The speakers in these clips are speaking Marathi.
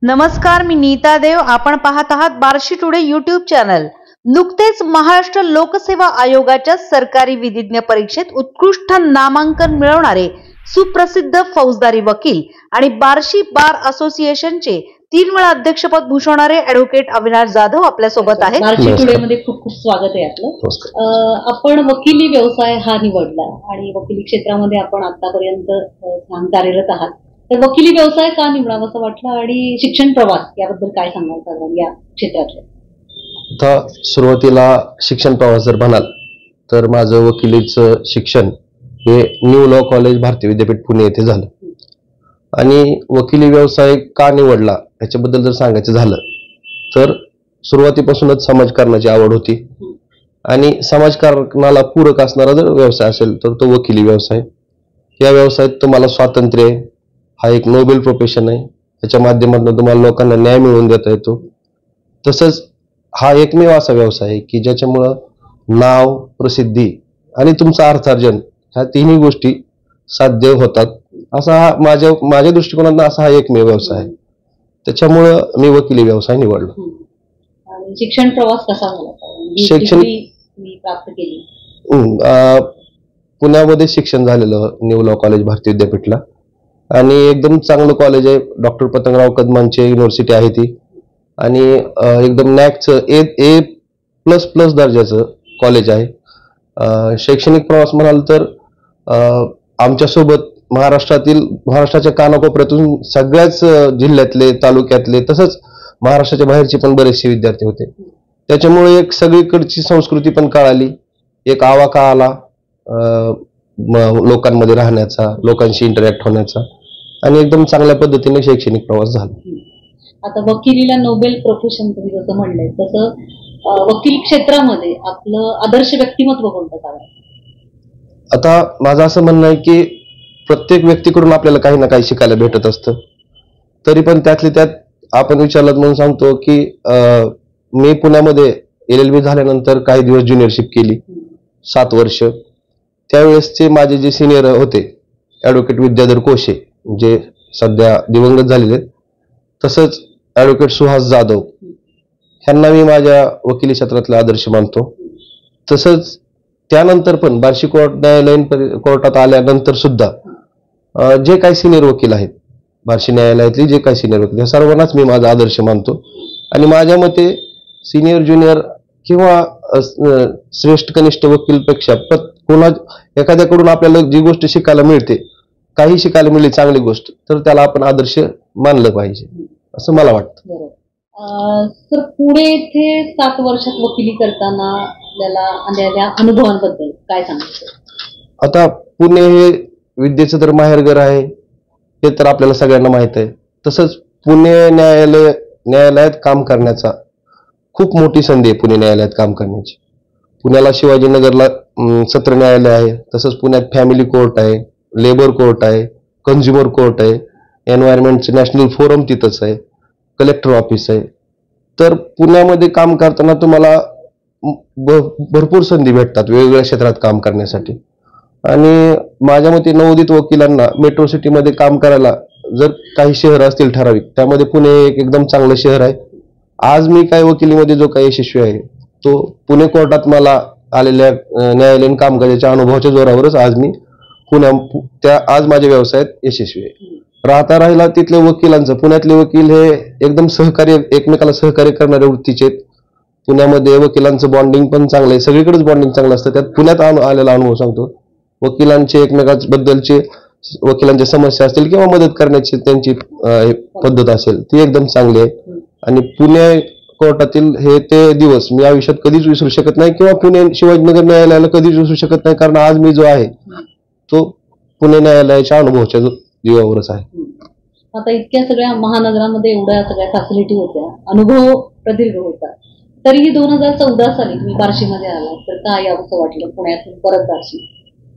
नमस्कार, मी नीता देव. आपण पाहत आहात बार्शी टुडे यूट्यूब चॅनल. नुकतेच महाराष्ट्र लोकसेवा आयोगाच्या सरकारी विधिज्ञ परीक्षेत उत्कृष्ट नामांकन मिळवणारे सुप्रसिद्ध फौजदारी वकील आणि बार्शी बार असोसिएशनचे 3 वेळा अध्यक्षपद भूषवणारे ॲडव्होकेट अविनाश जाधव आपल्या सोबत आहेत. बार्शी टुडे मध्ये खूप खूप स्वागत आहे आपलं. आपण वकिली व्यवसाय हा निवडला आणि वकिली क्षेत्रामध्ये आपण आतापर्यंत कार्यरत आहात. तर वकिली व्यवसाय का निवडावा असं वाटलं आणि शिक्षण प्रवास याबद्दल काय सांगाल साधारण या क्षेत्रातले? आता सुरुवातीला शिक्षण प्रवास जर म्हणाल तर माझं वकिलीचं शिक्षण हे न्यू लॉ कॉलेज भारतीय विद्यापीठ पुणे येथे झालं. आणि वकिली व्यवसाय का निवडला याच्याबद्दल जर सांगायचं झालं तर सुरुवातीपासूनच समाजकारणाची आवड होती आणि समाजकारणाला पूरक असणारा जर व्यवसाय असेल तर तो वकिली व्यवसाय. या व्यवसायात तुम्हाला स्वातंत्र्य आहे, हा एक नोबेल प्रोफेशन आहे, त्याच्या माध्यमातून तुम्हाला लोकांना न्याय मिळवून देता येतो. तसंच हा एकमेव असा व्यवसाय आहे की ज्याच्यामुळं नाव, प्रसिद्धी आणि तुमचं अर्थार्जन ह्या तिन्ही गोष्टी साध्य होतात. असा हा माझ्या दृष्टिकोनातून असा हा एकमेव व्यवसाय आहे. त्याच्यामुळं मी वकिली व्यवसाय निवडलो. आणि शिक्षण प्रवास कसा झाला? शैक्षणिक प्राप्त केली पुण्यामध्ये शिक्षण झालेलं न्यू लॉ कॉलेज भारतीय विद्यापीठला आणि एकदम चांगलं कॉलेज आहे. डॉक्टर पतंगराव कदमांची युनिव्हर्सिटी आहे ती आणि एकदम नॅकचं A++ दर्जाचं कॉलेज आहे. शैक्षणिक प्रवास म्हणाल तर आमच्यासोबत महाराष्ट्राच्या कानाकोपऱ्यातून सगळ्याच जिल्ह्यातले, तालुक्यातले, तसंच महाराष्ट्राच्या बाहेरचे पण बरेचसे विद्यार्थी होते. त्याच्यामुळे एक सगळीकडची संस्कृती पण कळाली, एक आवाका आला लोकांमध्ये राहण्याचा, लोकांशी इंटरॅक्ट होण्याचा आणि एकदम चांगल्या पद्धतीने शैक्षणिक प्रवास झाला. आता वकिलीला नोबेल प्रोफेशन तुम्ही जसं म्हणलंय तसं वकील क्षेत्रामध्ये आपलं आदर्श व्यक्तिमत्व कोणतं काय? आता माझं असं म्हणणं आहे की प्रत्येक व्यक्तीकडून आपल्याला काही ना काही शिकायला भेटत असतं. तरी पण त्यातले त्यात आपण विचारलं म्हणून सांगतो की मी पुण्यामध्ये LLB झाल्यानंतर काही दिवस ज्युनियरशिप केली 7 वर्ष. त्यावेळेसचे माझे जे सिनियर होते ॲडव्होकेट विद्याधर कोशे जे सध्या दिवंगत झालेले, तसंच ॲडव्होकेट सुहास जाधव ह्यांना मी माझ्या वकिली क्षेत्रातला आदर्श मानतो. तसंच त्यानंतर पण बार्शी न्यायालयीन कोर्टात आल्यानंतर सुद्धा जे काही सिनियर वकील आहेत बार्शी न्यायालयातले, जे काही सिनियर वकील, या सर्वांनाच मी माझा आदर्श मानतो. आणि माझ्या मते सिनियर, ज्युनियर किंवा श्रेष्ठ कनिष्ठ वकीलपेक्षा एखाद्याकडून आपल्याला जी गोष्ट शिकायला मिळते, काही शिकायला मिळली चांगली गोष्ट, तर त्याला आपण आदर्श मानलं पाहिजे असं मला वाटतं. तर पुणे येथे 7 वर्षात वकिली करताना आपल्याला आलेल्या अनुभवांबद्दल काय सांगायचं? आता पुणे हे विद्येचं तर माहेरघर आहे हे तर आपल्याला सगळ्यांना माहित आहे. तसंच पुणे न्यायालयात काम करण्याचा खूप मोठी संधी आहे. पुणे न्यायालयात काम करण्याची. पुण्याला शिवाजीनगरला सत्र न्यायालय आहे, तसंच पुण्यात फॅमिली कोर्ट आहे, लेबर कोर्ट आहे, कन्झ्युमर कोर्ट आहे, एन्व्हायरमेंटचं नॅशनल फोरम तिथंच आहे, कलेक्टर ऑफिस आहे. तर पुण्यामध्ये काम करताना तुम्हाला भरपूर संधी भेटतात वेगवेगळ्या क्षेत्रात काम करण्यासाठी. आणि माझ्या मते नवोदित वकिलांना मेट्रो सिटीमध्ये काम करायला जर काही शहर असतील ठराविक, त्यामध्ये पुणे एक एकदम चांगलं शहर आहे. आज मी काय वकिलीमध्ये जो काही यशस्वी आहे तो पुणे कोर्टात मला आलेल्या न्यायालयीन कामकाजाच्या अनुभवाच्या जोरावरच आज मी आज माझ्या व्यवसायात यशस्वी आहे. राहिला तिथल्या वकिलांचं, पुण्यातले वकील हे एकदम एकमेकाला सहकार्य करणाऱ्या वृत्तीचे आहेत. पुण्यामध्ये वकिलांचं बॉन्डिंग पण चांगलं आहे, सगळीकडेच बॉन्डिंग चांगलं असतं. त्यात पुण्यात आलेला अनुभव सांगतो. वकिलांचे एकमेकांबद्दलचे, वकिलांच्या समस्या असतील किंवा मदत करण्याची त्यांची पद्धत असेल ती एकदम चांगली आहे. आणि पुणे कोर्टातील हे ते दिवस मी आयुष्यात कधीच विसरू शकत नाही किंवा पुणे शिवाजीनगर न्यायालयाला कधीच विसरू शकत नाही, कारण आज मी जो आहे तो पुणे न्यायालयाच्या अनुभवाच्या जीवावरच आहे. आता इतक्या सगळ्या महानगरामध्ये एवढ्या सगळ्या फॅसिलिटी होत्या, अनुभव प्रदीर्घ होता, तरीही 2014 साली तुम्ही बार्शीमध्ये आला, तर काय यावं वाटलं पुण्यातून परत बार्शी?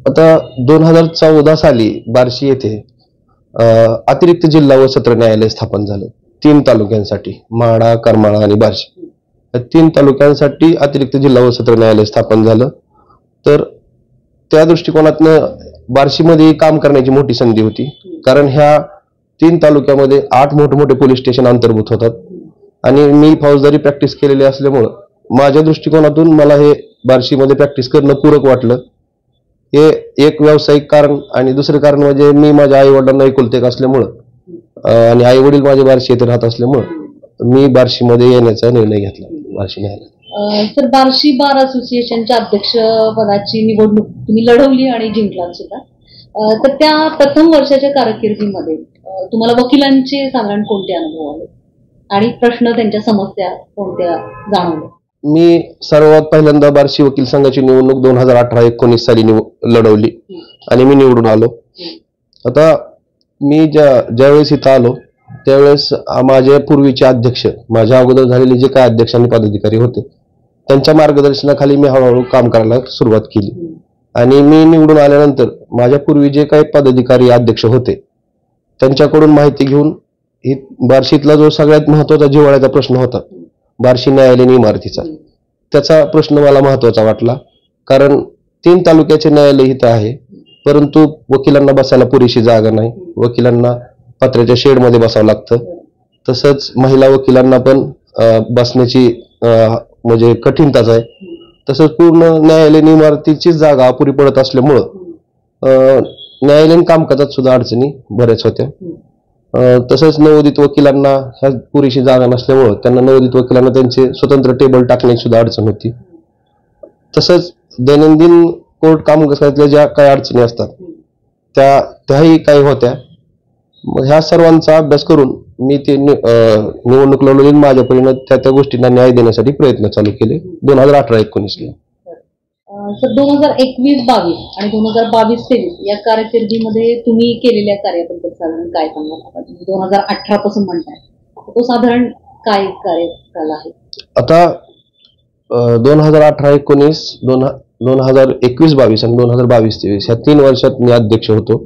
आता 2014 साली बार्शी येथे अतिरिक्त जिल्हा व सत्र न्यायालय स्थापन झालं 3 तालुक्यांसाठी, माढा, करमाळा आणि बार्शी. या 3 तालुक्यांसाठी अतिरिक्त जिल्हा व सत्र न्यायालय स्थापन झालं. तर त्या दृष्टिकोनातनं बार्शीमध्ये काम करण्याची मोठी संधी होती, कारण ह्या 3 तालुक्यामध्ये 8 मोठमोठे पोलीस स्टेशन अंतर्भूत होतात आणि मी फौजदारी प्रॅक्टिस केलेली असल्यामुळं माझ्या दृष्टिकोनातून मला हे बार्शीमध्ये प्रॅक्टिस करणं पूरक वाटलं. हे एक व्यावसायिक कारण आणि दुसरं कारण म्हणजे मी माझ्या आई वडिलांना एकुलते एक असल्यामुळं आणि आई वडील माझे बार्शी येथे राहत असल्यामुळं मी बार्शीमध्ये येण्याचा निर्णय घेतला बार्शी न्यायालयात. सर, बार्शी बार असोसिएशनच्या अध्यक्ष पदाची निवडणूक तुम्ही लढवली आणि जिंकलात सुद्धा. तर त्या प्रथम वर्षाच्या कारकिर्दीमध्ये तुम्हाला वकिलांचे साधारण कोणते अनुभव आले आणि प्रश्न, त्यांच्या समस्या कोणत्या जाणवल्या? मी सर्वात पहिल्यांदा बार्शी वकील संघाची निवडणूक 2018-19 साली लढवली आणि मी निवडून आलो. आता मी ज्यावेळेस इथं आलो त्यावेळेस माझे पूर्वीचे अध्यक्ष, माझ्या अगोदर झालेले जे काही अध्यक्ष आणि पदाधिकारी होते त्यांच्या मार्गदर्शनाखाली मी हळूहळू काम करायला सुरुवात केली आणि मी निवडून आल्यानंतर माझ्या पूर्वी जे काही पदाधिकारी अध्यक्ष होते त्यांच्याकडून माहिती घेऊन बार्शीतला जो सगळ्यात महत्वाचा जिव्हाळ्याचा प्रश्न होता बार्शी न्यायालयीन इमारतीचा, त्याचा प्रश्न मला महत्वाचा वाटला. कारण 3 तालुक्याचे न्यायालय इथं आहे परंतु वकिलांना बसायला पुरेशी जागा नाही. वकिलांना पत्र्याच्या शेडमध्ये बसावं लागतं. तसंच महिला वकिलांना पण बसण्याची म्हणजे कठीणताच आहे. तसंच पूर्ण न्यायालयीन इमारतीची जागा अपुरी पडत असल्यामुळं न्यायालयीन कामकाजात सुद्धा अडचणी बऱ्याच होत्या. तसंच नवोदित वकिलांना ह्या पुरेशी जागा नसल्यामुळं त्यांना नवोदित वकिलांना त्यांचे स्वतंत्र टेबल टाकण्याची सुद्धा अडचण होती. तसंच दैनंदिन कोर्ट कामकाजातल्या ज्या काही अडचणी असतात त्याही काही होत्या. मग ह्या सर्वांचा अभ्यास करून मी ते निवडणूक लढवली. माझ्या परीने त्या गोष्टींना न्याय देण्यासाठी प्रयत्न चालू केले 2018-19ला. सर, 2021-22 आणि 2022-23 या कारकिर्दीमध्ये तुम्ही केलेल्या कार्याबद्दल साधारण काय सांगाल? 2018 पासून म्हणताय, तो साधारण काय कार्यकाल आहे? आता 2018-19, 2021-22 आणि 2022-23 या 3 वर्षात मी अध्यक्ष होतो.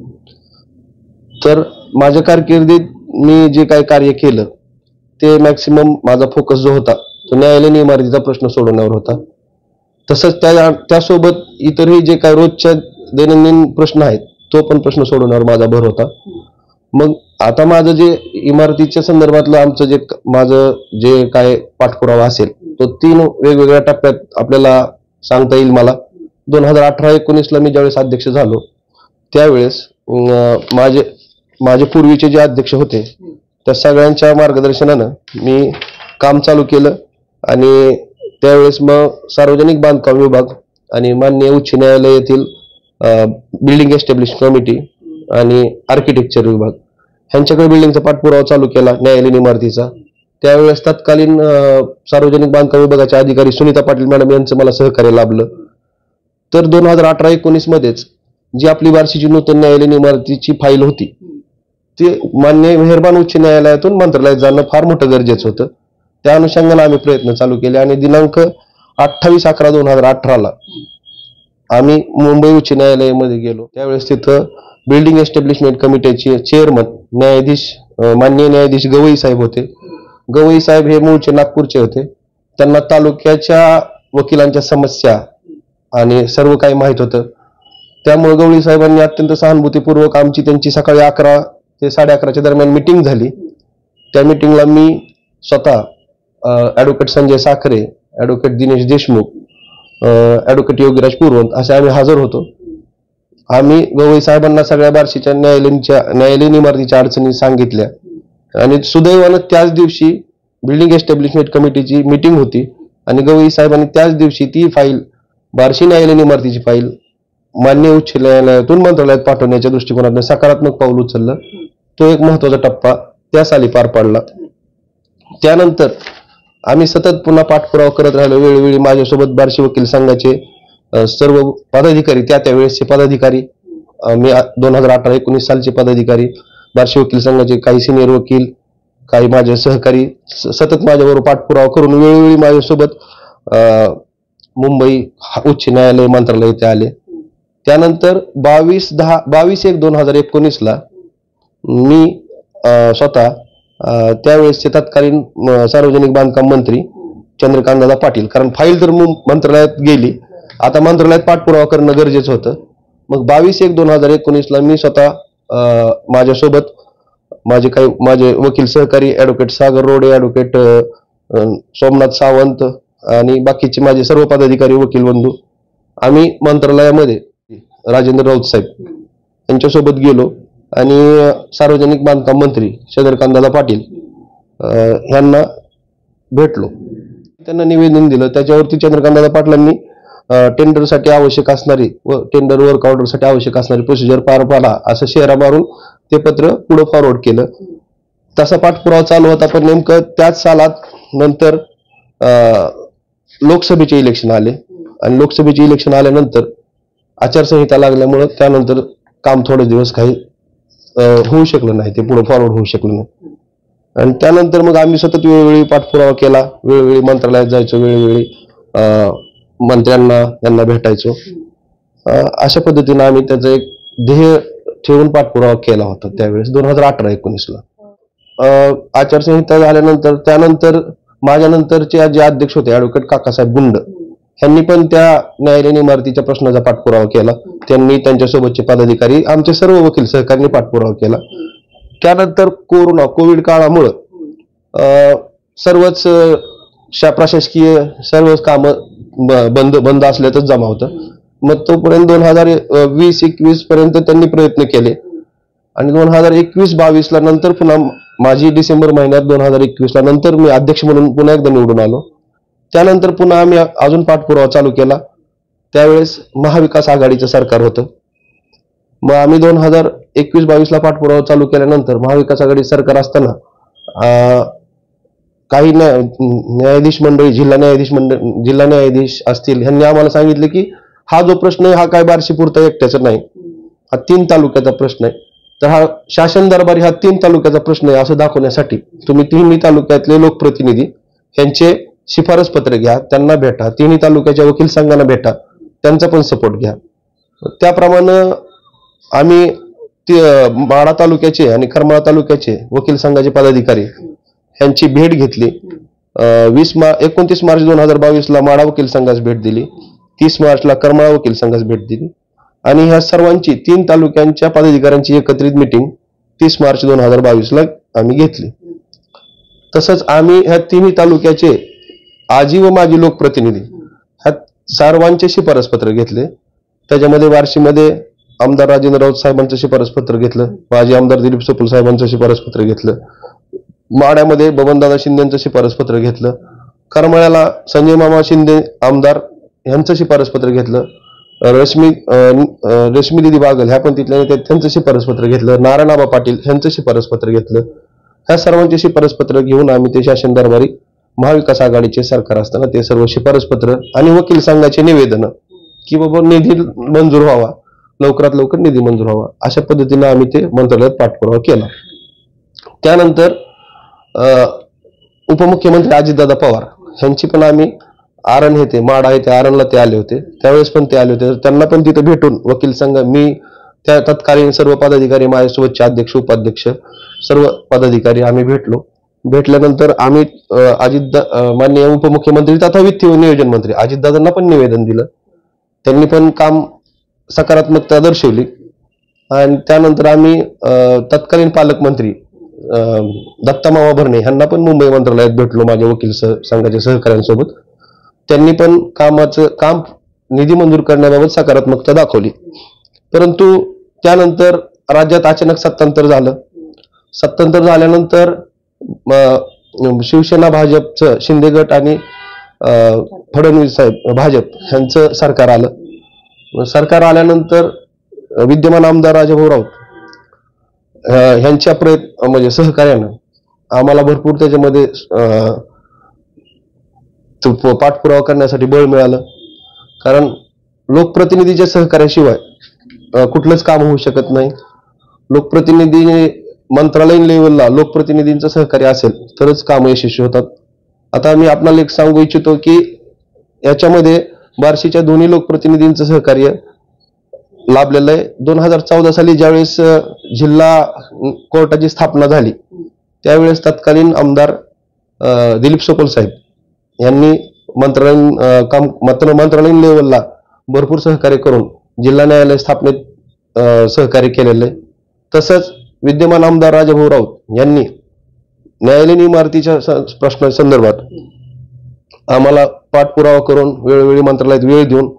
तर माझ्या कारकिर्दीत मी जे काही कार्य केलं ते मॅक्सिमम माझा फोकस जो होता तो न्यायालयीन इमारतीचा प्रश्न सोडवण्यावर होता. तसंच त्यासोबत इतरही जे काही रोजच्या दैनंदिन प्रश्न आहेत तो पण प्रश्न सोडवण्यावर माझा भर होता. मग आता माझं जे इमारतीच्या संदर्भातलं माझं जे काय पाठपुरावा असेल तो 3 वेगवेगळ्या टप्प्यात आपल्याला सांगता येईल मला. 2018-19ला मी ज्यावेळेस अध्यक्ष झालो त्यावेळेस माझे पूर्वीचे जे अध्यक्ष होते त्या सगळ्यांच्या मार्गदर्शनानं मी काम चालू केलं आणि त्यावेळेस मग सार्वजनिक बांधकाम विभाग आणि माननीय उच्च न्यायालय येथील बिल्डिंग एस्टॅब्लिश कमिटी आणि आर्किटेक्चर विभाग ह्यांच्याकडे बिल्डिंगचा पाठपुरावा चालू केला न्यायालयीन इमारतीचा. त्यावेळेस तत्कालीन सार्वजनिक बांधकाम विभागाचे अधिकारी सुनीता पाटील मॅडम यांचं मला सहकार्य लाभलं. तर 2018-19 मध्येच जी आपली बार्शीची नूतन न्यायालयीन इमारतीची फाईल होती ते माननीय मेहरबान उच्च न्यायालयातून मंत्रालयात जाणं फार मोठं गरजेचं होतं. त्या अनुषंगाने आम्ही प्रयत्न चालू केले आणि दिनांक 28/11/2018ला आम्ही मुंबई उच्च न्यायालयामध्ये गेलो. त्यावेळेस तिथं बिल्डिंग एस्टॅब्लिशमेंट कमिटीचे चेअरमन माननीय न्यायाधीश गवई साहेब होते. गवई साहेब हे मूळचे नागपूरचे होते. त्यांना तालुक्याच्या वकिलांच्या समस्या आणि सर्व काही माहित होतं. त्यामुळे गवळी साहेबांनी अत्यंत सहानुभूतीपूर्वक आमची त्यांची सकाळी 11 ते 11:30 दरम्यान मिटिंग झाली. त्या मिटिंगला मी स्वतः advocate Sanjay Sakhare, advocate Dinesh Deshmukh, advocate Yogiraj Purvant असे आम्ही हजर होतो. आम्ही गवई साहेबांना सगळ्या बार्शीच्या न्यायालयीन इमारतीच्या अडचणी सांगितल्या आणि सुदैवानं त्याच दिवशी बिल्डिंग एस्टॅब्लिशमेंट कमिटीची मिटिंग होती आणि गवई साहेबांनी त्याच दिवशी ती फाईल बार्शी न्यायालयीन इमारतीची फाईल मान्य उच्च न्यायालयातून मंत्रालयात पाठवण्याच्या दृष्टिकोनातून सकारात्मक पाऊल उचललं. तो एक महत्वाचा टप्पा त्या साली पार पडला. त्यानंतर आम्ही सतत पुन्हा पाठपुरावा करत राहिलो. वेळोवेळी माझ्यासोबत बार्शी वकील संघाचे सर्व पदाधिकारी त्यावेळेसचे पदाधिकारी, मी 2018-19 सालचे पदाधिकारी, बार्शी वकील संघाचे काही सिनियर वकील, काही माझे सहकारी सतत माझ्याबरोबर पाठपुरावा करून वेळोवेळी माझ्यासोबत मुंबई उच्च न्यायालय मंत्रालय इथे आले. त्यानंतर 22/1/2019ला मी स्वतः त्यावेळेसचे तत्कालीन सार्वजनिक बांधकाम मंत्री चंद्रकांतदादा पाटील, कारण फाईल तर मंत्रालयात गेली, आता मंत्रालयात पाठपुरावा करणं गरजेचं होतं. मग 22/1/2019ला मी स्वतः माझ्यासोबत माझे वकील सहकारी ऍडव्होकेट सागर रोडे, ऍडव्होकेट सोमनाथ सावंत आणि बाकीचे माझे सर्व पदाधिकारी वकील बंधू आम्ही मंत्रालयामध्ये राजेंद्र राऊत साहेब यांच्यासोबत गेलो आणि सार्वजनिक बांधकाम मंत्री चंद्रकांतदादा पाटील यांना भेटलो. त्यांना निवेदन दिलं. त्याच्यावरती चंद्रकांतदादा पाटलांनी टेंडरसाठी आवश्यक असणारी व टेंडर वर्क ऑर्डरसाठी आवश्यक असणारी प्रोसिजर पार पाडा असं शेरा मारून ते पत्र पुढे फॉरवर्ड केलं. तसा पाठपुरावा चालू होता. पण नेमकं त्याच सालात नंतर लोकसभेचे इलेक्शन आले आणि लोकसभेचे इलेक्शन आल्यानंतर आचारसंहिता लागल्यामुळं त्यानंतर काम थोडे दिवस काही होऊ शकलं नाही, ते पुढे फॉरवर्ड होऊ शकलं नाही. आणि त्यानंतर मग आम्ही सतत वेळोवेळी पाठपुरावा केला, वेळोवेळी मंत्रालयात जायचो, वेळोवेळी मंत्र्यांना त्यांना भेटायचो. अशा पद्धतीने आम्ही त्याचं एक ध्येय ठेवून पाठपुरावा केला होता त्यावेळेस 2018-19ला. आचारसंहिता झाल्यानंतर त्यानंतर माझ्यानंतरचे जे अध्यक्ष होते ऍडव्होकेट काकासाहेब गुंड यांनी पण त्या न्यायालयीन इमारतीच्या प्रश्नाचा पाठपुरावा केला. त्यांनी त्यांच्यासोबतचे पदाधिकारी आमचे सर्व वकील सहकार्यांनी पाठपुरावा केला. त्यानंतर कोविड काळामुळं सर्वच प्रशासकीय सर्वच कामं बंद असल्यातच जमा होतं. मग तोपर्यंत 2020-21 पर्यंत त्यांनी प्रयत्न केले आणि 2021-22ला नंतर पुन्हा माझी डिसेंबर महिन्यात 2021ला नंतर मी अध्यक्ष म्हणून पुन्हा एकदा निवडून आलो. त्यानंतर पुन्हा आम्ही अजून पाठपुरावा चालू केला. त्यावेळेस महाविकास आघाडीचं सरकार होतं. मग आम्ही 2021-22ला पाठपुरावा चालू केल्यानंतर महाविकास आघाडी सरकार असताना काही न्यायाधीश मंडळी, जिल्हा न्यायाधीश असतील, ह्यांनी आम्हाला सांगितलं की हा जो प्रश्न आहे हा काय बार्शीपुरता एकट्याचा नाही, हा 3 तालुक्याचा प्रश्न आहे. तर हा शासन दरबारी हा 3 तालुक्याचा प्रश्न आहे असं दाखवण्यासाठी तुम्ही 3 तालुक्यातले लोकप्रतिनिधी यांचे शिफारस पत्र घ्या, त्यांना भेटा, 3 तालुक्याच्या वकील संघांना भेटा, त्यांचा पण सपोर्ट घ्या. त्याप्रमाणे आम्ही माढा तालुक्याचे आणि करमाळा तालुक्याचे वकील संघाचे पदाधिकारी यांची भेट घेतली. 29 मार्च 2022ला माढा वकील संघास भेट दिली, 30 मार्चला करमाळा वकील संघास भेट दिली आणि ह्या सर्वांची 3 तालुक्यांच्या पदाधिकाऱ्यांची एकत्रित मिटिंग 30 मार्च 2022ला आम्ही घेतली. तसंच आम्ही ह्या 3 तालुक्याचे आजी व माजी लोकप्रतिनिधी ह्या सर्वांचे शिफारस पत्र घेतले. त्याच्यामध्ये बार्शीमध्ये आमदार राजेंद्र राऊत साहेबांचं शिफारस पत्र घेतलं, माजी आमदार दिलीप सोपल साहेबांचं शिफारस पत्र घेतलं, माढ्यामध्ये बबनदादा शिंदेचं शिफारस पत्र घेतलं, करमाळ्याला संजय मामा शिंदे आमदार यांचं शिफारस पत्र घेतलं, रश्मी दिदी बागल ह्या पण तिथल्या त्यांचं शिफारस पत्र घेतलं, नारायणआबा पाटील यांचं शिफारस पत्र घेतलं. ह्या सर्वांचे शिफारस पत्र घेऊन आम्ही ते शासन दरबारी महाविकास आघाडीचे सरकार असताना ते सर्व शिफारस पत्र आणि वकील संघाचे निवेदन की बाबा निधी मंजूर व्हावा, लवकरात लवकर निधी मंजूर व्हावा, अशा पद्धतीने आम्ही ते मंत्रालयात पाठपुरावा केला. त्यानंतर उपमुख्यमंत्री अजितदादा पवार यांची पण आम्ही आरण येथे माढा येथे आरणला ते आले होते, त्यावेळेस पण ते आले होते. त्यांना पण तिथे भेटून वकील संघ, मी त्या तत्कालीन सर्व पदाधिकारी, माझ्यासोबतचे अध्यक्ष उपाध्यक्ष सर्व पदाधिकारी आम्ही भेटलो. भेटल्यानंतर आम्ही माननीय उपमुख्यमंत्री तथा वित्त व नियोजन मंत्री अजितदादांना पण निवेदन दिलं. त्यांनी पण काम सकारात्मकता दर्शवली आणि त्यानंतर आम्ही तत्कालीन पालकमंत्री दत्तामामा भरणे यांना पण मुंबई मंत्रालयात भेटलो माझ्या वकील संघाच्या सहकाऱ्यांसोबत. त्यांनी पण काम निधी मंजूर करण्याबाबत सकारात्मकता दाखवली. परंतु त्यानंतर राज्यात अचानक सत्तांतर झालं. सत्तांतर झाल्यानंतर शिवसेना भाजपचं शिंदे गट आणि फडणवीस साहेब भाजप यांचं सरकार आलं. सरकार आल्यानंतर विद्यमान आमदार राजाभाऊ राऊत ह्यांच्या म्हणजे सहकार्यानं आम्हाला भरपूर त्याच्यामध्ये पाठपुरावा करण्यासाठी बळ मिळालं. कारण लोकप्रतिनिधीच्या सहकार्याशिवाय कुठलंच काम होऊ शकत नाही. लोकप्रतिनिधी मंत्रालयीन लेवलला लोकप्रतिनिधींचं सहकार्य असेल तरच काम यशस्वी होतात. आता मी आपल्याला एक सांगू इच्छितो की याच्यामध्ये बार्शीच्या दोन्ही लोकप्रतिनिधींचं सहकार्य लाभलेलं आहे. 2014 साली ज्यावेळेस जिल्हा कोर्टाची स्थापना झाली त्यावेळेस तत्कालीन आमदार दिलीप सोपल साहेब यांनी मंत्रालयीन लेवलला भरपूर सहकार्य करून जिल्हा न्यायालय स्थापनेत सहकार्य केलेलं आहे. तसंच विद्यमान आमदार राजाभाऊ राऊत यांनी न्यायालयीन इमारतीच्या प्रश्ना संदर्भात आम्हाला पाठपुरावा करून वेळोवेळी मंत्रालयात वेळ देऊन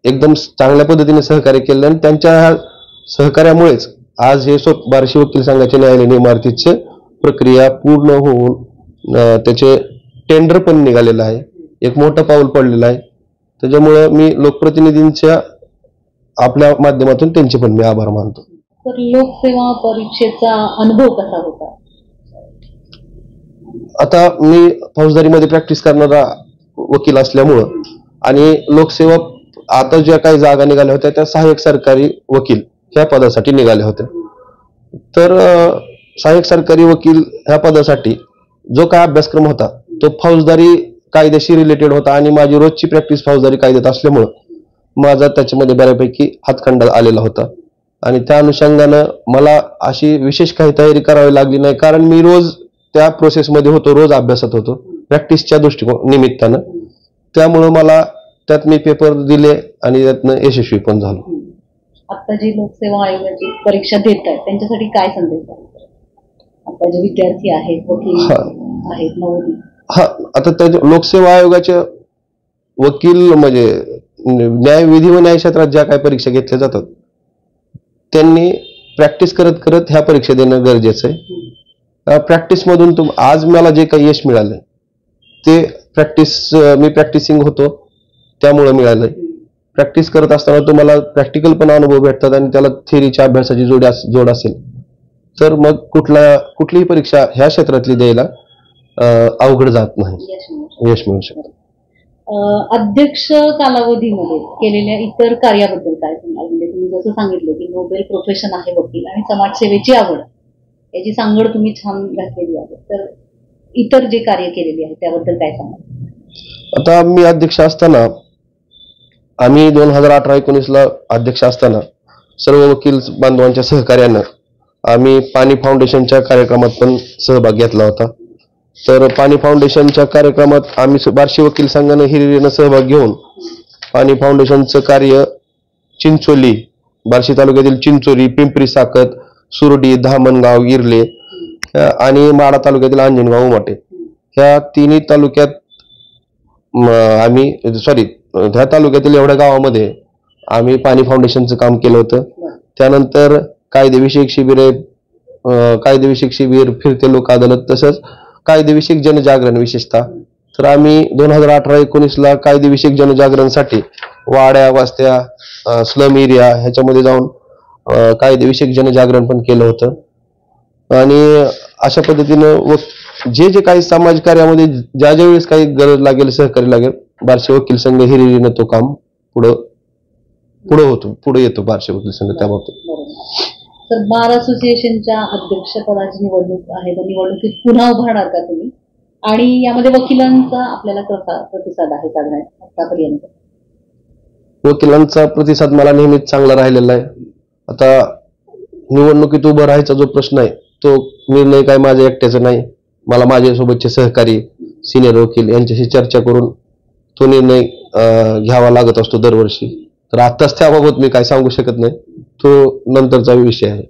एकदम चांगल्या पद्धतीने सहकार्य केले आणि त्यांच्या सहकार्यामुळेच आज हे बार्शी वकील संघाच्या न्यायालयीन इमारतीची प्रक्रिया पूर्ण होऊन त्याचे टेंडर पण निघालेलं आहे. एक मोठं पाऊल पडलेलं आहे. त्याच्यामुळे मी लोकप्रतिनिधींच्या आपल्या माध्यमातून त्यांचे पण मी आभार मानतो. तर लोकसेवा परीक्षेचा अनुभव कसा होता? आता मी फौजदारीमध्ये प्रॅक्टिस करणारा वकील असल्यामुळं आणि लोकसेवा आता ज्या काही जागा निघाल्या होत्या त्या सहाय्यक सरकारी वकील ह्या पदासाठी निघाल्या होत्या. तर सहाय्यक सरकारी वकील ह्या पदासाठी जो काय अभ्यासक्रम होता तो फौजदारी कायद्याशी रिलेटेड होता आणि माझी रोजची प्रॅक्टिस फौजदारी कायद्यात असल्यामुळं माझा त्याच्यामध्ये बऱ्यापैकी हातखंडा आलेला होता आणि त्या अनुषंगानं मला अशी विशेष काही तयारी करावी लागली नाही, कारण मी रोज त्या प्रोसेसमध्ये होतो, रोज अभ्यासात होतो प्रॅक्टिसच्या निमित्तानं. त्यामुळं मला त्यात मी पेपर दिले आणि त्यातनं यशस्वी पण झालो. आता जी लोकसेवा आयोगाची परीक्षा देत आहेत त्यांच्यासाठी काय संदेश आहे? आता जे विद्यार्थी आहेत, वकील आहेत, नवोदित आता त्या लोकसेवा आयोगाच्या वकील म्हणजे विधी व न्याय क्षेत्रात ज्या काही परीक्षा घेतल्या जातात त्यांनी प्रॅक्टिस करत करत ह्या परीक्षा देणं गरजेचं आहे. प्रॅक्टिस मधून आज मला जे काही यश मिळालंय ते मी प्रॅक्टिसिंग होतो त्यामुळे मिळालंय. प्रॅक्टिस करत असताना तुम्हाला प्रॅक्टिकल पण अनुभव भेटतात आणि त्याला थिअरीच्या अभ्यासाची जोड असेल तर मग कुठलीही परीक्षा ह्या क्षेत्रातली द्यायला अवघड जात नाही, यश मिळू शकतं. अध्यक्ष कालावधीमध्ये केलेल्या इतर कार्याबद्दल काय सांगाल? म्हणजे तुम्ही जसं सांगितलं की नोबेल प्रोफेशन आहे वकील आणि समाजसेवेची आवड, याची सांगड तुम्ही छान घातलेली आहे, तर इतर जे कार्य केलेले आहे त्याबद्दल काय सांगाल? आता मी अध्यक्ष असताना आम्ही 2018-19 अध्यक्ष असताना सर्व वकील बांधवांच्या सहकार्यानं आम्ही पाणी फाउंडेशनच्या कार्यक्रमात पण सहभाग घेतला होता. तर पाणी फाउंडेशनच्या कार्यक्रमात आम्ही बार्शी वकील संघाने हिरिरीनं सहभाग घेऊन पाणी फाउंडेशनचं कार्य चिंचोली, बार्शी तालुक्यातील चिंचोली, पिंपरी साखत, सुरडी, धामणगाव, इर्ले आणि माढा तालुक्यातील अंजनगाव, उमाटे ह्या तिन्ही तालुक्यात ह्या तालुक्यातील एवढ्या गावामध्ये आम्ही पाणी फाउंडेशनचं काम केलं होतं. त्यानंतर कायदेविषयक शिबिर, फिरते लोक अदालत, तसंच कायदेविषयक जनजागरण विशेषतः. तर आम्ही 2018-19 कायदेविषयक जनजागरणसाठी वाड्या, वस्त्या, स्लम एरिया ह्याच्यामध्ये जाऊन कायदेविषयक जनजागरण पण केलं होतं. आणि अशा पद्धतीनं जे काही समाज कार्यामध्ये ज्या वेळेस काही गरज लागेल, सहकार्य लागेल, बार्शी वकील संघ हिरिरीनं तो काम पुढे येतो बार्शी वकील संघ त्या बाबतीत. तर बार असोसिएशनच्या अध्यक्षपदाची निवडणूक आहे, तर निवडणुकीत पुन्हा उभारणार का तुम्ही? आणि यामध्ये वकिलांचा आपल्याला कसा प्रतिसाद आहे साधारण आतापर्यंत? वकिलांचा प्रतिसाद मला नेहमीच चांगला राहिलेला आहे. आता निवडणुकीत उभं राहायचा जो प्रश्न आहे तो निर्णय काय माझ्या एकट्याचा नाही, मला माझ्यासोबतचे सहकारी सिनियर वकील यांच्याशी चर्चा करून तो निर्णय घ्यावा लागत असतो दरवर्षी. तर आताच त्याबाबत मी काय सांगू शकत नाही, तो नंतरचा विषय आहे.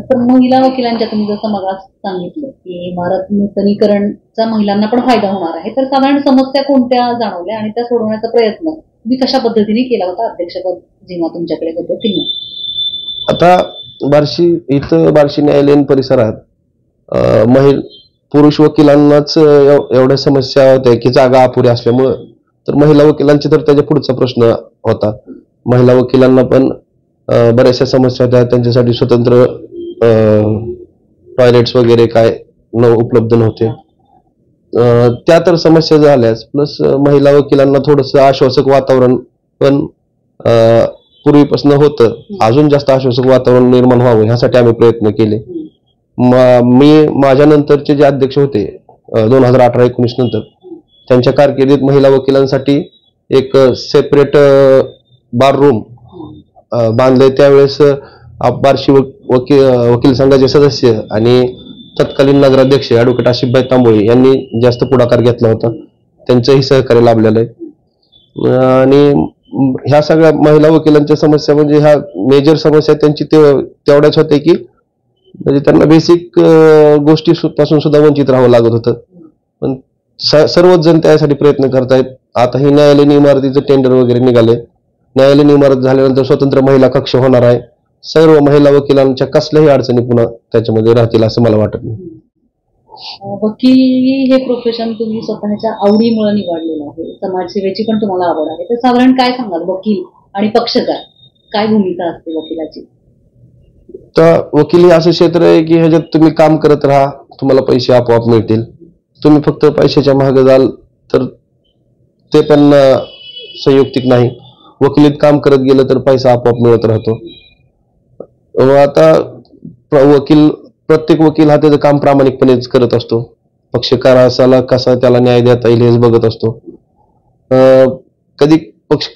तर महिला वकिलांच्या तुम्ही जसं मग सांगितलं की इमारत नूतनीकरणचा महिलांना पण फायदा होणार आहे, तर साधारण समस्या कोणत्या जाणवल्या आणि त्या सोडवण्याचा प्रयत्न तुम्ही कशा पद्धतीने केला होता अध्यक्षपद जेव्हा तुमच्याकडे होतं तेव्हा? आता बार्शी न्यायालयीन परिसरात पुरुष वकिलांनाच एवढ्या समस्या होत्या की जागा अपुऱ्या असल्यामुळं. तर महिला वकिलांचे तर त्याच्या पुढचा प्रश्न होता. महिला वकिलांना पण बऱ्याचशा समस्या होत्या, त्यांच्यासाठी स्वतंत्र टॉयलेट्स वगैरे काय उपलब्ध नव्हते. त्या तर समस्या झाल्याच, प्लस महिला वकिलांना थोडंसं आश्वासक वातावरण पण पूर्वीपासून होतं, अजून जास्त आश्वासक वातावरण निर्माण व्हावं ह्यासाठी आम्ही प्रयत्न केले. मी माझ्या नंतरचे जे अध्यक्ष होते 2018-19 नंतर, त्यांच्या कारकिर्दीत महिला वकिलांसाठी एक सेपरेट बार रूम बांधले. त्यावेळेस बार्शी वकील संघाचे सदस्य आणि तत्कालीन नगराध्यक्ष ॲडव्होकेट आसिफभाई तांबोळी यांनी जास्त पुढाकार घेतला होता, त्यांचंही सहकार्य लाभलेलं आहे. आणि ह्या सगळ्या महिला वकिलांच्या समस्या म्हणजे ह्या मेजर समस्या त्यांची तेवढ्याच होते की म्हणजे त्यांना बेसिक गोष्टी पासून सुद्धा वंचित राहावं लागत होतं. पण सर्वच जण त्यासाठी प्रयत्न करतायत. आता ही न्यायालयीन इमारतीचं टेंडर वगैरे निघाले. न्यायालयीन इमारत झाल्यानंतर स्वतंत्र महिला कक्ष होणार आहे. सर्व महिला वकिलांच्या कसल्याही अडचणी पुन्हा त्याच्यामध्ये राहतील असं मला वाटत नाही. वकील हे प्रोफेशन तुम्ही स्वतःच्या आवडीमुळे निवडलेलं आहे, समाजसेवेची पण तुम्हाला आवड आहे, तर साधारण काय सांगाल वकील आणि पक्षकार काय भूमिका असते वकिलाची? तर वकील हे असं क्षेत्र आहे की ह्याच्यात तुम्ही काम करत राहा, तुम्हाला पैसे आपोआप मिळतील. तुम्ही फक्त पैशाच्या मागे जाल तर ते पण संयुक्तिक नाही. वकिलीत काम करत गेलं तर पैसा आपोआप मिळत राहतो. आता प्रत्येक वकील हा त्याचं काम प्रामाणिकपणेच करत असतो. पक्षकाराला कसा त्याला न्याय देता येईल हेच बघत असतो. कधी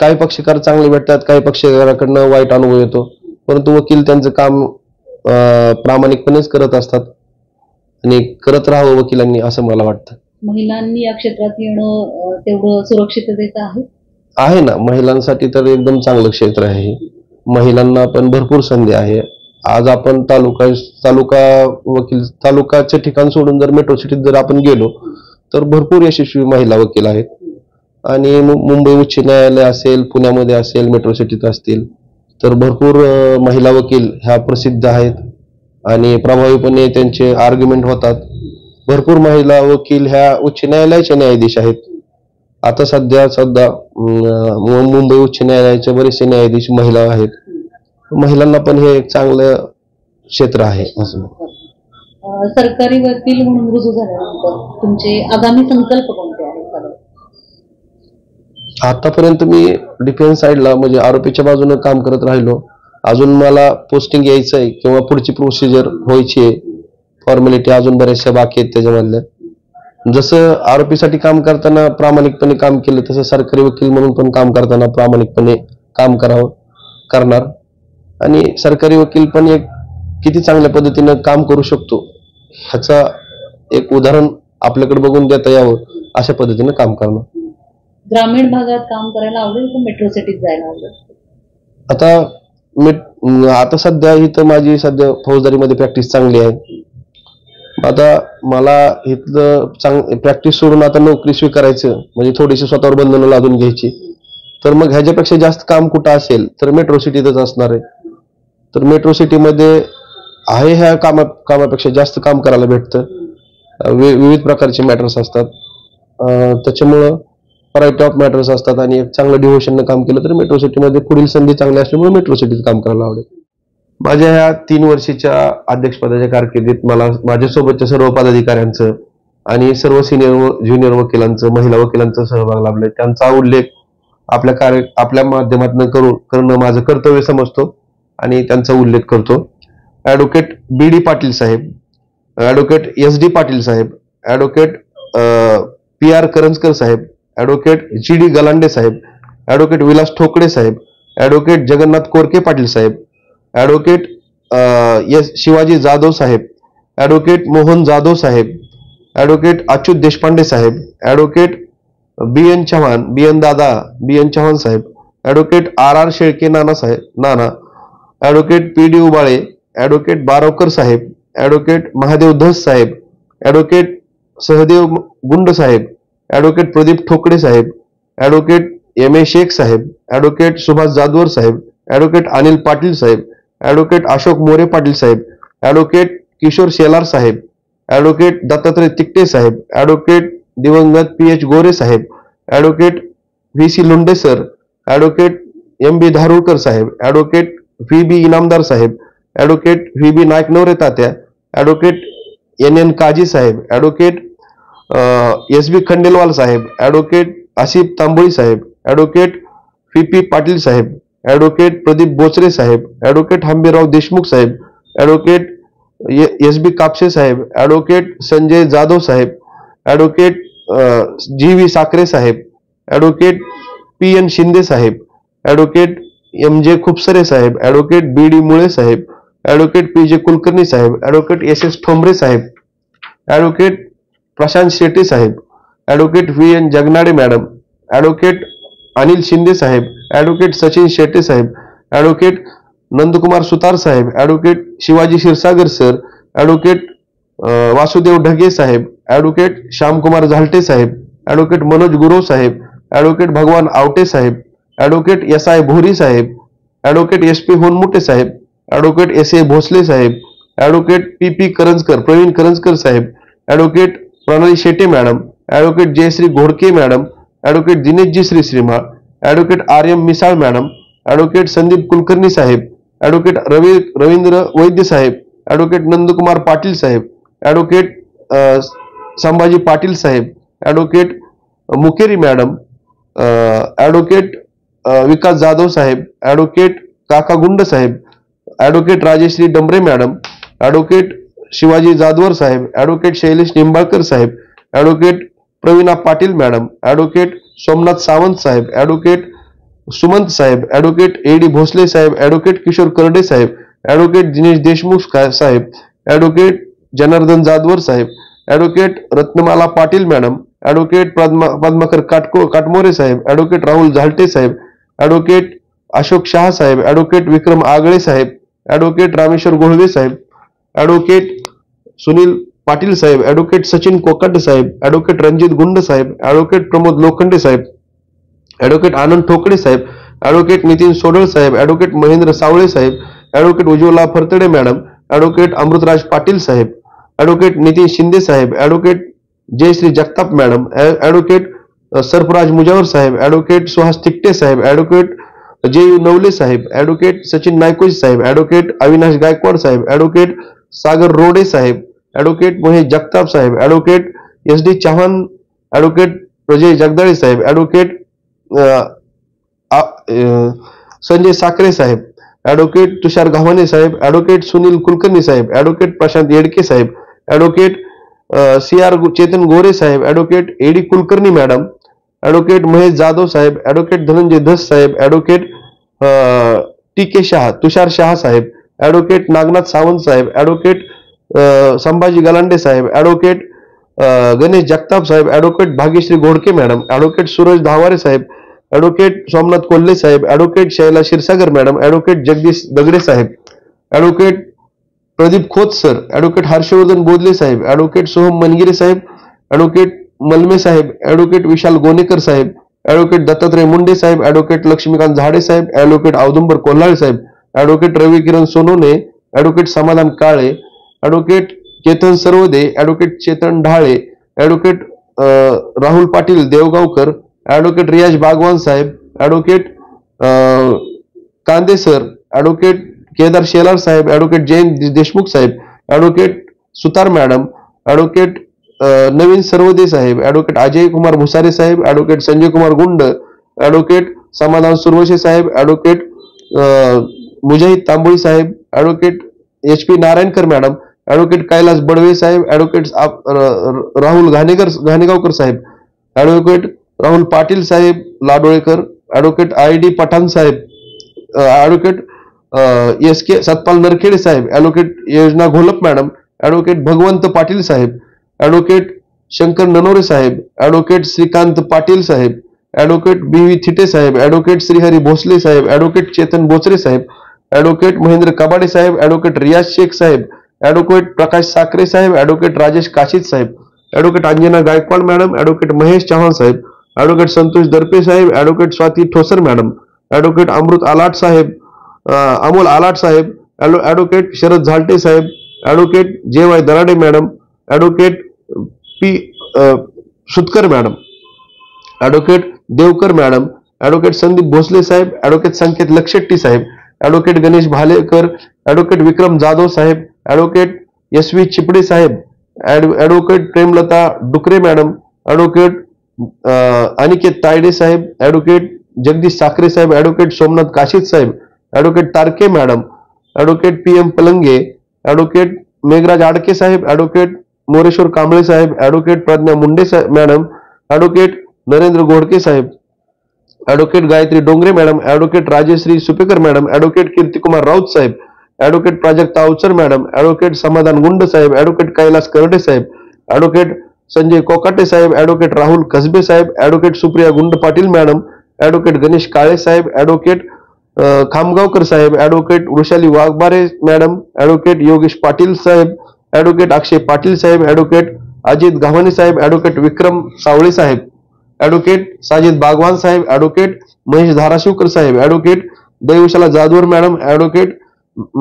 काही पक्षकार चांगले भेटतात, काही पक्षकाराकडनं वाईट अनुभव येतो, परंतु वकील त्यांचं काम प्रामाणिकपणेच करत असतात आणि करत राहावं वकिलांनी असं मला वाटतं. महिलांनी या क्षेत्रात येणं तेवढं सुरक्षिततेचं आहे ना. महिलांसाठी तर एकदम चांगलं क्षेत्र आहे. महिलांना पण भरपूर संधी आहे. आज आपण तालुकाचे ठिकाण सोडून जर मेट्रो सिटीत जर आपण गेलो तर भरपूर यशस्वी महिला वकील आहेत. आणि मुंबई उच्च न्यायालय असेल, पुण्यामध्ये असेल, मेट्रो सिटीत असतील तर भरपूर महिला वकील ह्या प्रसिद्ध आहेत आणि प्रभावीपणे त्यांचे आर्ग्युमेंट होतात. भरपूर महिला वकील ह्या उच्च न्यायालयाचे न्यायाधीश आहेत. आता सध्या मुंबई उच्च न्यायालयाचे बरेचसे न्यायाधीश महिला आहेत. महिलांना पण हे एक चांगलं क्षेत्र आहे असं. सरकारी वकील म्हणून रुजू झाल्यानंतर तुमचे आगामी संकल्प कोणते आहेत? आतापर्यंत मी डिफेन्स साईडला म्हणजे आरोपीच्या बाजूने काम करत राहिलो. अजून मला पोस्टिंग यायचं आहे किंवा पुढची प्रोसिजर व्हायची आहे. फॉर्मॅलिटी अजून बऱ्याचशा बाकी आहेत त्याच्यामधल्या. जसं आरोपीसाठी काम करताना प्रामाणिकपणे काम केलं तसं सरकारी वकील म्हणून पण काम करताना प्रामाणिकपणे काम करणार. आणि सरकारी वकील पण एक किती चांगल्या पद्धतीनं काम करू शकतो ह्याचा एक उदाहरण आपल्याकडे बघून देता यावं अशा पद्धतीनं काम करणार. ग्रामीण भागात काम करायला आवडेल का मेट्रो सिटीत जायला आवडेल? आता सध्या इथं माझी फौजदारीमध्ये प्रॅक्टिस चांगली आहे. आता मला इथलं प्रॅक्टिस सोडून आता नोकरी स्वीकारायचं म्हणजे थोडीशी स्वतःवर बंधनं लादून घ्यायची. तर मग ह्याच्यापेक्षा जास्त काम कुठं असेल तर मेट्रो सिटीतच असणार आहे. तर मेट्रो सिटीमध्ये आहे ह्या कामापेक्षा जास्त काम करायला भेटतं. विविध प्रकारचे मॅटर्स असतात. त्याच्यामुळं व्हरायटी ऑफ मॅटर्स असतात आणि एक चांगलं डिव्होशननं काम केलं तर मेट्रो सिटीमध्ये पुढील संधी चांगली असल्यामुळे मेट्रो सिटीत काम करायला आवडेल. माझ्या ह्या 3 वर्षाच्या अध्यक्षपदाच्या कारकिर्दीत मला माझ्यासोबतच्या सर्व पदाधिकाऱ्यांचं आणि सर्व सिनियर व ज्युनियर वकिलांचं, महिला वकिलांचा सहभाग लाभलाय. त्यांचा उल्लेख आपल्या माध्यमातून करणं माझं कर्तव्य समजतो आणि त्यांचा उल्लेख करतो. ॲडव्होकेट BD पाटील साहेब, ॲडव्होकेट SD पाटील साहेब, advocate PR Karanjkar saheb, advocate GD Galande saheb, advocate Vilas ठोकळे साहेब, ॲडव्होकेट जगन्नाथ कोरके पाटील साहेब, ॲडव्होकेट शिवाजी जाधव साहेब, ॲडव्होकेट मोहन जाधव साहेब, ॲडव्होकेट अच्युत देशपांडे साहेब, ॲडव्होकेट BN चव्हाण साहेब, ॲडव्होकेट RR शेळके नाना, advocate PD Ubale, advocate Barvakar साहेब, ॲडव्होकेट महादेव धस साहेब, ॲडव्होकेट सहदेव गुंड साहेब, ॲडव्होकेट प्रदीप ठोकळे साहेब, ॲडव्होकेट MA शेख साहेब, ॲडव्होकेट सुभाष जाधवर साहेब, ॲडव्होकेट अनिल पाटील साहेब, ॲडव्होकेट अशोक मोरे पाटील साहेब, advocate Kishor Shelar saheb, advocate Dattatray Tikte saheb, advocate दिवंगत PH Gore saheb, advocate VC Londhe sir, advocate MB Dharurkar saheb, advocate VB Inamdar साहेब, advocate VB Naikanware Tatya, advocate NN Kazi saheb, advocate SB Khandelwal saheb, advocate Asif Tamboli saheb, advocate PP Patil साहेब, ॲडव्होकेट प्रदीप बोचरे साहेब, ॲडव्होकेट हंबीरराव देशमुख साहेब, ॲडव्होकेट SB कापसे साहेब, ॲडव्होकेट संजय जाधव साहेब, advocate GV Sakhare saheb, advocate PN Shinde साहेब, ॲडव्होकेट MJ खुपसरे साहेब, advocate BD Mule saheb, advocate PJ Kulkarni saheb, advocate SS Thombare saheb, advocate Prashant Shetty saheb, advocate VN Jaganade madam, advocate Anil Shinde साहेब, advocate Sachin Shette saheb, advocate Nandkumar Sutar saheb, advocate Shivaji Kshirsagar sir, advocate Vasudev Dhage saheb, advocate Shyamkumar Zalte saheb, advocate Manoj Gurav saheb, advocate Bhagwan Awate saheb, advocate SI Bhori saheb, advocate SP Honmute saheb, advocate SA Bhosale saheb, advocate PP Karanjkar Pravin Karanjkar saheb, advocate Pranali Shette madam, advocate Jayashree Ghodke madam, advocate Dineshji Shrishrimal, advocate RM Misal madam, advocate Sandeep Kulkarni saheb, advocate Ravindra Vaidya साहेब, ॲडव्होकेट नंदकुमार पाटील साहेब, ॲडव्होकेट संभाजी पाटील साहेब, advocate Mukeri madam, advocate Vikas Jadhav साहेब, ॲडव्होकेट काका गुंड साहेब, advocate Rajeshree Dambare madam, advocate Shivaji Jadhavar saheb, advocate Shailesh Nimbalkar साहेब, advocate Pravina Patil madam, advocate Somnath Sawant साहेब, advocate Sumant saheb, advocate AD Bhosale saheb, advocate Kishor Karde saheb, advocate Dinesh Deshmukh साहेब, advocate Janardan Jadhavar saheb, advocate Ratnamala Patil madam, advocate Padmakar Katmore saheb, advocate Rahul Zalte saheb, advocate Ashok Shah saheb, advocate Vikram Agale saheb, advocate Rameshwar Golwe saheb, advocate Sunil Patil साहेब, ॲडव्होकेट सचिन कोकाटे साहेब, ॲडव्होकेट रणजित गुंड साहेब, ॲडव्होकेट प्रमोद लोखंडे साहेब, ॲडव्होकेट आनंद ठोकळे saheb, advocate Nitin Sodal saheb, advocate Mahendra Sawale saheb, advocate Ujjwala Phartade madam, advocate Amrutraj Patil साहेब, ॲडव्होकेट नितीन शिंदे साहेब, advocate Jayashree Jagtap madam, advocate Sarfaraz Mujawar saheb, advocate Suhas Tikte saheb, advocate JU Navale saheb, advocate Sachin Naikoji saheb, advocate Avinash Gaikwad saheb, advocate Sagar Rode saheb, advocate Mahesh Jagtap साहेब, advocate SD Chavan, advocate Prajay Jagdale saheb, advocate Sanjay Sakhare saheb, advocate Tushar Gavhane saheb, advocate Sunil Kulkarni saheb, advocate Prashant Yedke saheb, advocate CR Chetan Gore saheb, advocate AD Kulkarni madam, advocate Mahesh Jadhav साहेब, advocate Dhananjay Dhas saheb, advocate TK Shah, Tushar Shah saheb, advocate Nagnath Sawant साहेब, ॲडव्होकेट संभाजी गलांडे साहेब, ॲडव्होकेट गणेश जगताप साहेब, advocate Bhagyashree Ghodke madam, advocate Suraj Dhaware saheb, advocate Somnath Kolhe saheb, advocate Shaila Kshirsagar madam, advocate Jagdish Dagde saheb, advocate Pradeep Khot sir, advocate Harshvardhan Bodle साहेब, advocate Soham Mangire saheb, advocate Malme saheb, advocate Vishal Gonekar saheb, advocate Dattatray Munde saheb, advocate Laxmikant Zade saheb, advocate Audumbar Kolhale saheb, advocate Ravi Kiran Sonone, advocate Samadhan Kale, advocate Ketan Sarwade, advocate Chetan Dhale, advocate Rahul Patil Deogaonkar, advocate Riyaz Bagwan saheb, advocate Kande sir, advocate Kedar Shelar saheb, advocate Jayant Deshmukh साहेब, advocate Sutar madam, advocate Naveen Sarwade saheb, advocate Ajay Kumar Bhusare saheb, advocate Sanjay Kumar गुंड, ॲडव्होकेट समाधान सुरवशे साहेब, advocate Mujahid Tamboli saheb, advocate HP Narayankar madam, advocate Kailas Badwe saheb, advocate Rahul Ghanegaonkar saheb, advocate Rahul Patil saheb Ladolekar, advocate ID Pathan saheb, advocate SK Satpal Narkhede saheb, advocate Yojana Gholap madam, advocate Bhagwant Patil साहेब, ॲडव्होकेट शंकर ननोरे साहेब, ॲडव्होकेट श्रीकांत पाटील साहेब, advocate BV Thite saheb, advocate Shrihari Bhosale saheb, advocate Chetan Bochare saheb, advocate Mahendra Kabade saheb, advocate Riyaz Shaikh साहेब, ॲडव्होकेट प्रकाश साखरे साहेब, ॲडव्होकेट राजेश काशीद साहेब, advocate Anjana Gaikwad madam, advocate Mahesh Chavan साहेब, advocate Santosh Darpe saheb, advocate Swati Thosar madam, advocate Amrut Alat saheb, Amol Alat saheb, advocate Sharad Zalte saheb, advocate JY Darade madam, advocate P Sutkar madam, advocate Deokar madam, advocate Sandeep Bhosale saheb, advocate Sanket Laxshetti saheb, advocate Ganesh Bhalekar, advocate Vikram Jadhav साहेब, advocate SV Chipade saheb, advocate Premlata Dukare madam, advocate Aniket Tayde saheb, advocate Jagdish Sakhare saheb, advocate Somnath Kashid साहेब, advocate Tarke madam, advocate PM Palange, advocate Meghraj Adke saheb, advocate Moreshwar Kamble साहेब, advocate Pradnya Munde madam, advocate Narendra Ghodke साहेब, advocate Gayatri Dongre madam, advocate Rajeshree Supekar madam, advocate Kirtikumar Raut saheb, advocate Prajakta Awachar madam, advocate Samadhan Gund साहेब, advocate Kailas Karde saheb, advocate Sanjay Kokate saheb, advocate Rahul Kasbe साहेब, advocate Supriya Gund Patil madam, advocate Ganesh Kale saheb, advocate Khamgaonkar saheb, advocate Vrushali Waghbare madam, advocate Yogesh Patil साहेब, ॲडव्होकेट अक्षय पाटील साहेब, advocate Ajit Gavhane saheb, advocate Vikram Sawale saheb, advocate Sajid Bagwan saheb, advocate Mahesh Dharashivkar saheb, advocate Daivashala Jadhavar madam, advocate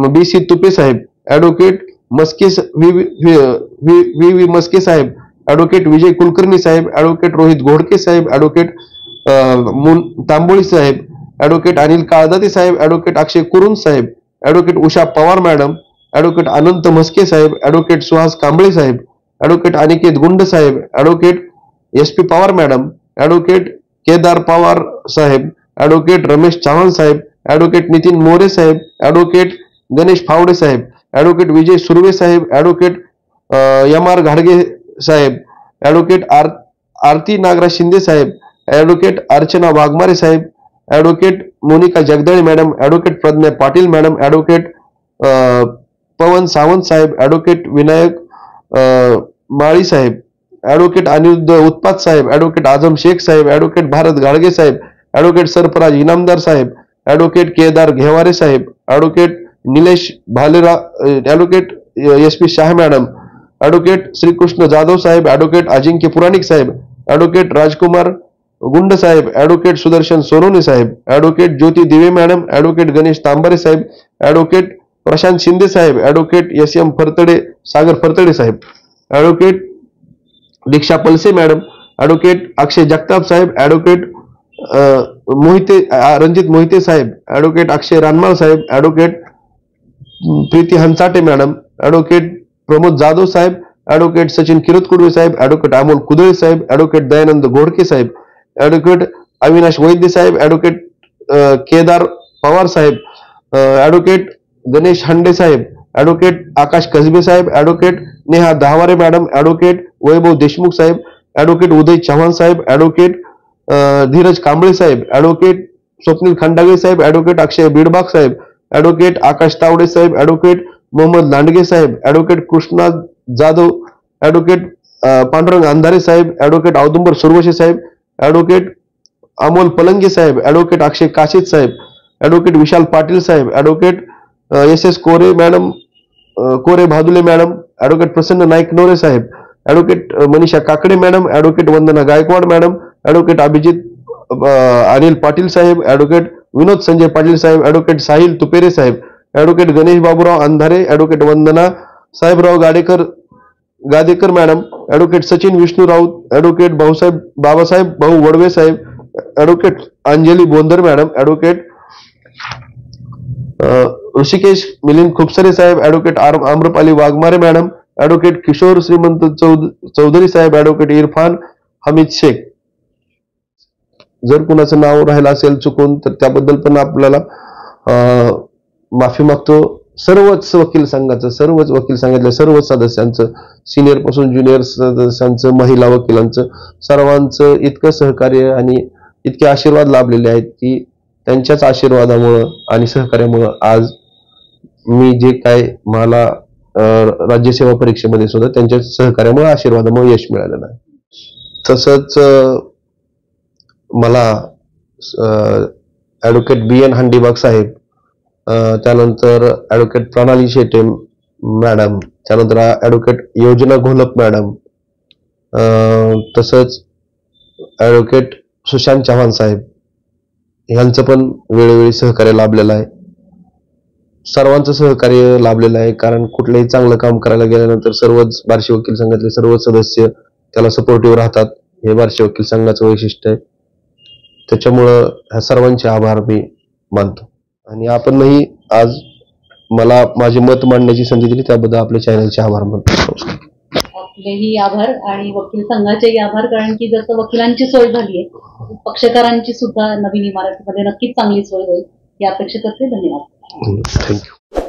BC Tupe saheb, advocate Maske V Maske साहेब, ॲडव्होकेट विजय कुलकर्णी साहेब, ॲडव्होकेट रोहित घोडके साहेब, advocate Tamboli saheb, advocate Anil Kaldate saheb, advocate Akshay Kurund saheb, advocate Usha Pawar madam, advocate Anant Maske साहेब, ॲडव्होकेट सुहास कांबळे साहेब, ॲडव्होकेट अनिकेत गुंड साहेब, advocate SP Pawar madam, advocate Kedar Pawar साहेब, ॲडव्होकेट रमेश चव्हाण साहेब, ॲडव्होकेट नितीन मोरे साहेब, ॲडव्होकेट गणेश फावडे साहेब, ॲडव्होकेट विजय सुर्वे साहेब, ॲडव्होकेट MR घाडगे साहेब, ॲडव्होकेट आरती नागराज शिंदे साहेब, ॲडव्होकेट अर्चना वाघमारे साहेब, advocate Monika Jagdale madam, advocate Pradnya Patil madam, advocate Pawan Sawant साहेब, ॲडव्होकेट विनायक माळी साहेब, ॲडव्होकेट अनिरुद्ध उत्पात साहेब, ॲडव्होकेट आझम शेख साहेब, ॲडव्होकेट भारत गाडगे साहेब, ॲडव्होकेट सरफराज इनामदार साहेब, ॲडव्होकेट केदार घेवारे साहेब, advocate Nilesh Bhalerao, advocate SP Shah madam, advocate Shrikrishna Jadhav साहेब, ॲडव्होकेट अजिंक्य पुराणिक साहेब, ॲडव्होकेट राजकुमार गुंड साहेब, ॲडव्होकेट सुदर्शन सोनवणे साहेब, advocate Jyoti Dive madam, advocate Ganesh Tambare साहेब, ॲडव्होकेट प्रशांत शिंदे साहेब, ॲडव्होकेट SM फरतडे सागर फरतडे साहेब, advocate Diksha Palse madam, advocate Akshay Jagtap साहेब, ॲडव्होकेट रणजित मोहिते साहेब, ॲडव्होकेट अक्षय रानमाळ साहेब, advocate Preeti Hansate madam, advocate Pramod Jadhav साहेब, ॲडव्होकेट सचिन किरतकुडवे साहेब, ॲडव्होकेट अमोल कुदळे साहेब, ॲडव्होकेट दयानंद घोडके साहेब, ॲडव्होकेट अविनाश वैद्य साहेब, ॲडव्होकेट केदार पवार साहेब, ॲडव्होकेट गणेश हंडे साहेब, ॲडव्होकेट आकाश कसबे साहेब, advocate Neha Dahaware madam, advocate Vaibhav Deshmukh साहेब, ॲडव्होकेट उदय चव्हाण साहेब, ॲडव्होकेट धीरज कांबळे साहेब, ॲडव्होकेट स्वप्नील खंडागळे साहेब, ॲडव्होकेट अक्षय बिडबाग साहेब, ॲडव्होकेट आकाश तावडे साहेब, ॲडव्होकेट मोहम्मद लांडगे साहेब, ॲडव्होकेट कृष्णा जाधव, ॲडव्होकेट पांडुरंग अंधारे साहेब, ॲडव्होकेट औदुंबर सुरवशे साहेब, ॲडव्होकेट अमोल पलंगे साहेब, ॲडव्होकेट अक्षय काशीद साहेब, ॲडव्होकेट विशाल पाटील साहेब, advocate SS Kore madam, Kore Bhadule madam, advocate Prasanna Naik Nore साहेब, advocate Manisha Kakade madam, advocate Vandana Gaikwad madam, advocate Abhijit Anil Patil साहेब, ॲडव्होकेट विनोद संजय पाटील साहेब, ॲडव्होकेट साहिल तुपेरे साहेब, advocate Ganesh Baburao Andhare, advocate Vandana Sahebrao Gadekar madam, advocate Sachin Vishnu Raut, advocate Bhausaheb Babasaheb Bhau Wadve साहेब, advocate Anjali Bondar madam, advocate Rushikesh Milind Khupsare साहेब, advocate Amrapali Waghmare madam, advocate Kishor Shrimant Chaudhari साहेब, ॲडव्होकेट इरफान हमीद शेख. जर कुणाचं नाव राहिलं असेल चुकून तर त्याबद्दल पण आपल्याला माफी मागतो. सर्वच वकील संघातल्या सर्वच सदस्यांचं, सिनियर पासून ज्युनियर सदस्यांचं, महिला वकिलांचं, सर्वांचं इतकं सहकार्य आणि इतके आशीर्वाद लाभलेले आहेत की त्यांच्याच आशीर्वादामुळं आणि सहकार्यामुळं आज मी जे काय मला राज्यसेवा परीक्षेमध्ये सुद्धा त्यांच्या सहकार्यामुळे आशीर्वादामुळे यश मिळालेलं आहे. तसंच मला ॲडव्होकेट BN हंडीबाग साहेब, त्यानंतर ॲडव्होकेट प्रणाली शेटे मॅडम, त्यानंतर ॲडव्होकेट योजना घोलप मॅडम, तसंच ॲडव्होकेट सुशांत चव्हाण साहेब यांचं पण वेळोवेळी सहकार्य लाभलेलं आहे. सर्वांचं सहकार्य लाभलेलं आहे, कारण कुठलंही चांगलं काम करायला गेल्यानंतर सर्वच बार्शी वकील संघातले सर्व सदस्य त्याला सपोर्टिव्ह राहतात. हे बार्शी वकील संघाचं वैशिष्ट्य आहे. त्याच्यामुळं ह्या सर्वांचे आभार मी मानतो. आणि आपणही आज मला माझे मत मांडण्याची संधी दिली त्याबद्दल आपल्या चॅनलचे आभार मानतो. आपलेही आभार आणि वकील संघाचेही आभार, कारण की जसं वकिलांची सोय झाली आहे, पक्षकारांची सुद्धा नवीन इमारतीमध्ये नक्कीच चांगली सोय होईल ही अपेक्षा करते. धन्यवाद. थँक्यू.